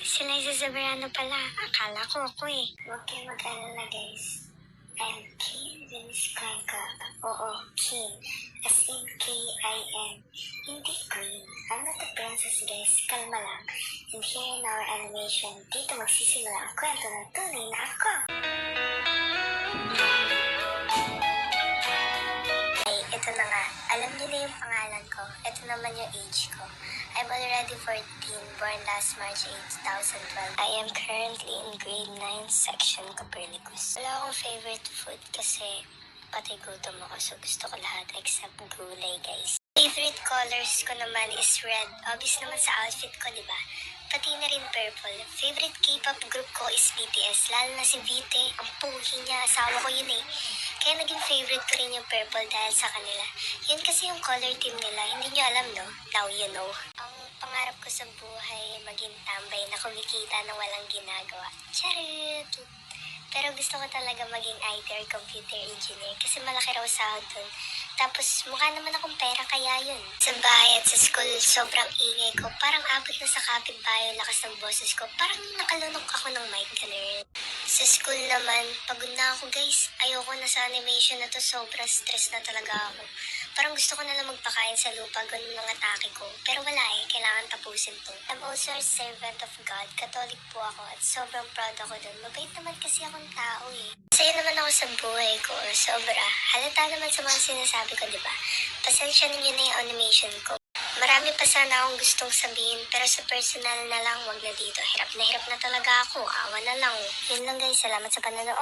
Sila sa Soberano pala. Akala ko ako eh. Huwag kayo mag-alala guys. I'm Kim Viniskayka. Oo, Kim. As in K-I-M. Hindi Queen. I'm not a princess guys. Kalma lang. And here in our animation, dito magsisimula ang kwento ng tunay na ako. Hey, ito na nga. Alam niyo na yung pangalan ko. Ito naman yung age ko. I'm already 14, born last March 8, 2012. I am currently in grade 9, section Copernicus. Wala akong favorite food kasi pati gutom ako, so gusto ko lahat except gulay, guys. Favorite colors ko naman is red. Obvious naman sa outfit ko, di ba? Pati na rin purple. Favorite K-pop group ko is BTS. Lalo na si VT. Ang puhi niya. Asawa ko yun eh. Kaya naging favorite ko rin yung purple dahil sa kanila. Yun kasi yung color team nila. Hindi nyo alam, no? Now you know. Ang pangarap ko sa buhay, maging tambay na kumikita na walang ginagawa. Charot! Pero gusto ko talaga maging IT or computer engineer kasi malaki raw sahod dun. Tapos mukha naman akong pera kaya yun. Sa bahay at sa school, sobrang ingay ko. Parang abot na sa kapitbahay yung lakas ng boses ko. Parang nakalunok ako ng mic ganun. Sa school naman, pagod na ako guys. Ayoko na sa animation na to, sobrang stress na talaga ako. Parang gusto ko na lang magpakain sa lupa, ganun mga atake ko. Pero wala eh, kailangan tapusin to. I'm also a servant of God. Catholic po ako at sobrang proud ako dun. Mabait naman kasi akong tao eh. Masaya naman ako sa buhay ko, sobra. Halata naman sa mga sinasabi ko, di ba? Pasensya ninyo na yung animation ko. Marami pa sana akong gustong sabihin, pero sa personal na lang, wag na dito. Hirap na talaga ako. Awa na lang. Yun lang guys, salamat sa panonood.